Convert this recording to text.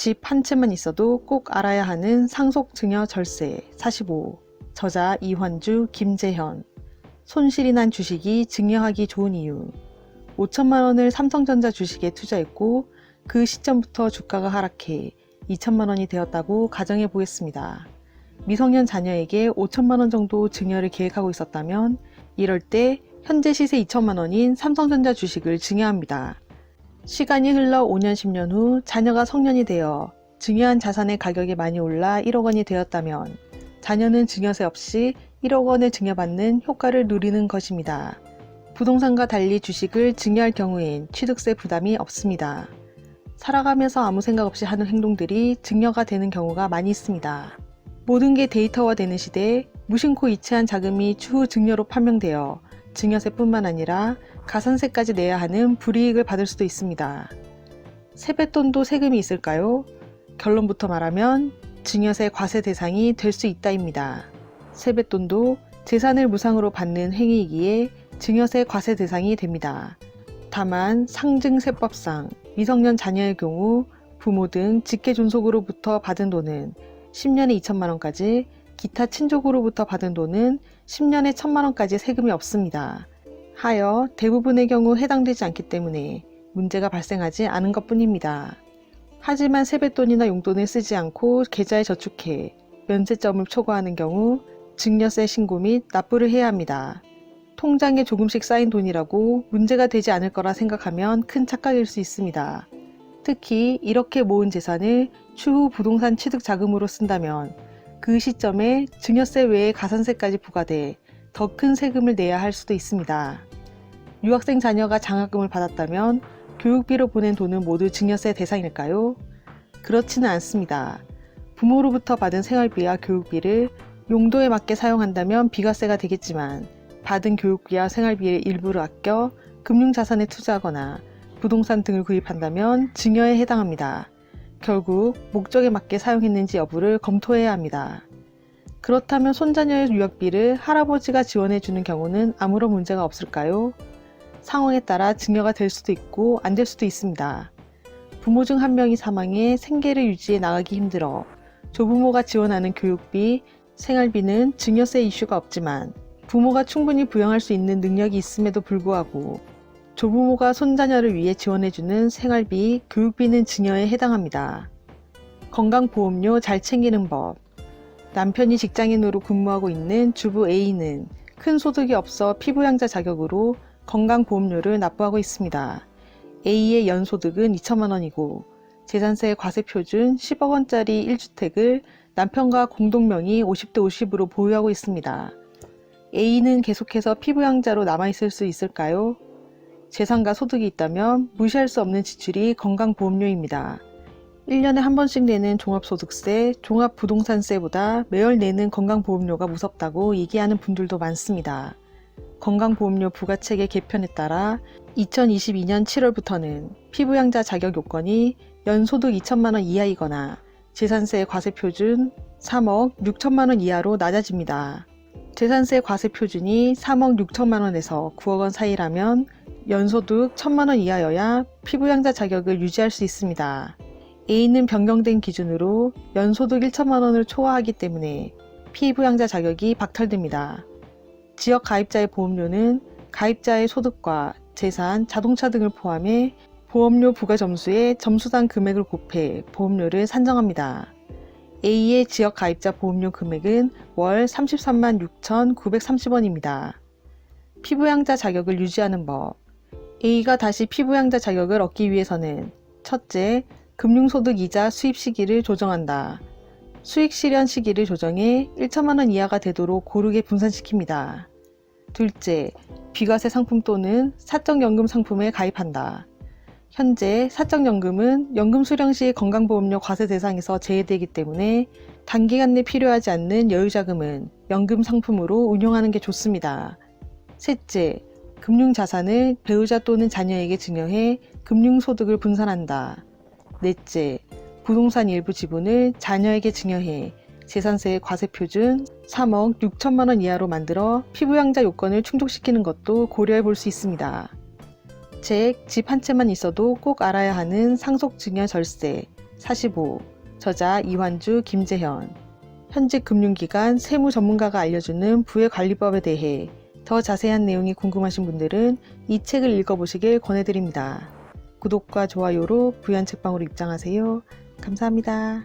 집 한 채만 있어도 꼭 알아야 하는 상속증여 절세 45. 저자 이환주, 김재현. 손실이 난 주식이 증여하기 좋은 이유. 5천만 원을 삼성전자 주식에 투자했고 그 시점부터 주가가 하락해 2천만 원이 되었다고 가정해 보겠습니다. 미성년 자녀에게 5천만 원 정도 증여를 계획하고 있었다면 이럴 때 현재 시세 2천만 원인 삼성전자 주식을 증여합니다. 시간이 흘러 5년 10년 후 자녀가 성년이 되어 증여한 자산의 가격이 많이 올라 1억 원이 되었다면 자녀는 증여세 없이 1억 원을 증여받는 효과를 누리는 것입니다. 부동산과 달리 주식을 증여할 경우엔 취득세 부담이 없습니다. 살아가면서 아무 생각 없이 하는 행동들이 증여가 되는 경우가 많이 있습니다. 모든 게 데이터화되는 시대에 무심코 이체한 자금이 추후 증여로 판명되어 증여세뿐만 아니라 가산세까지 내야 하는 불이익을 받을 수도 있습니다. 세뱃돈도 세금이 있을까요? 결론부터 말하면 증여세 과세 대상이 될 수 있다입니다. 세뱃돈도 재산을 무상으로 받는 행위이기에 증여세 과세 대상이 됩니다. 다만 상증세법상 미성년 자녀의 경우 부모 등 직계존속으로부터 받은 돈은 10년에 2천만 원까지, 기타 친족으로부터 받은 돈은 10년에 1천만 원까지 세금이 없습니다. 하여 대부분의 경우 해당되지 않기 때문에 문제가 발생하지 않은 것뿐입니다. 하지만 세뱃돈이나 용돈을 쓰지 않고 계좌에 저축해 면세점을 초과하는 경우 증여세 신고 및 납부를 해야 합니다. 통장에 조금씩 쌓인 돈이라고 문제가 되지 않을 거라 생각하면 큰 착각일 수 있습니다. 특히 이렇게 모은 재산을 추후 부동산 취득 자금으로 쓴다면 그 시점에 증여세 외에 가산세까지 부과돼 더 큰 세금을 내야 할 수도 있습니다. 유학생 자녀가 장학금을 받았다면 교육비로 보낸 돈은 모두 증여세 대상일까요? 그렇지는 않습니다. 부모로부터 받은 생활비와 교육비를 용도에 맞게 사용한다면 비과세가 되겠지만 받은 교육비와 생활비의 일부를 아껴 금융자산에 투자하거나 부동산 등을 구입한다면 증여에 해당합니다. 결국 목적에 맞게 사용했는지 여부를 검토해야 합니다. 그렇다면 손자녀의 유학비를 할아버지가 지원해주는 경우는 아무런 문제가 없을까요? 상황에 따라 증여가 될 수도 있고 안 될 수도 있습니다. 부모 중 한 명이 사망해 생계를 유지해 나가기 힘들어 조부모가 지원하는 교육비, 생활비는 증여세 이슈가 없지만 부모가 충분히 부양할 수 있는 능력이 있음에도 불구하고 조부모가 손자녀를 위해 지원해주는 생활비, 교육비는 증여에 해당합니다. 건강보험료 잘 챙기는 법. 남편이 직장인으로 근무하고 있는 주부 A는 큰 소득이 없어 피부양자 자격으로 건강보험료를 납부하고 있습니다. A의 연소득은 2천만 원이고 재산세 과세표준 10억 원짜리 1주택을 남편과 공동명의 50대 50으로 보유하고 있습니다. A는 계속해서 피부양자로 남아있을 수 있을까요? 재산과 소득이 있다면 무시할 수 없는 지출이 건강보험료입니다. 1년에 한 번씩 내는 종합소득세, 종합부동산세보다 매월 내는 건강보험료가 무섭다고 얘기하는 분들도 많습니다. 건강보험료 부과체계 개편에 따라 2022년 7월부터는 피부양자 자격 요건이 연소득 2천만 원 이하이거나 재산세 과세표준 3억 6천만 원 이하로 낮아집니다. 재산세 과세표준이 3억 6천만 원에서 9억 원 사이라면 연소득 1천만 원 이하여야 피부양자 자격을 유지할 수 있습니다. A는 변경된 기준으로 연소득 1천만 원을 초과하기 때문에 피부양자 자격이 박탈됩니다. 지역 가입자의 보험료는 가입자의 소득과 재산, 자동차 등을 포함해 보험료 부과 점수에 점수당 금액을 곱해 보험료를 산정합니다. A의 지역 가입자 보험료 금액은 월 33만 6,930원입니다. 피부양자 자격을 유지하는 법. A가 다시 피부양자 자격을 얻기 위해서는 첫째, 금융소득 이자 수입 시기를 조정한다. 수익 실현 시기를 조정해 1천만 원 이하가 되도록 고르게 분산시킵니다. 둘째, 비과세 상품 또는 사적연금 상품에 가입한다. 현재 사적연금은 연금 수령 시 건강보험료 과세 대상에서 제외되기 때문에 단기간 내 필요하지 않는 여유자금은 연금 상품으로 운용하는 게 좋습니다. 셋째, 금융자산을 배우자 또는 자녀에게 증여해 금융소득을 분산한다. 넷째, 부동산 일부 지분을 자녀에게 증여해 재산세의 과세표준 3억 6천만 원 이하로 만들어 피부양자 요건을 충족시키는 것도 고려해 볼 수 있습니다. 집 한 채만 있어도 꼭 알아야 하는 상속증여 절세 45. 저자 이환주, 김재현. 현직 금융기관 세무 전문가가 알려주는 부의 관리법에 대해 더 자세한 내용이 궁금하신 분들은 이 책을 읽어보시길 권해드립니다. 구독과 좋아요로 부연 책방으로 입장하세요. 감사합니다.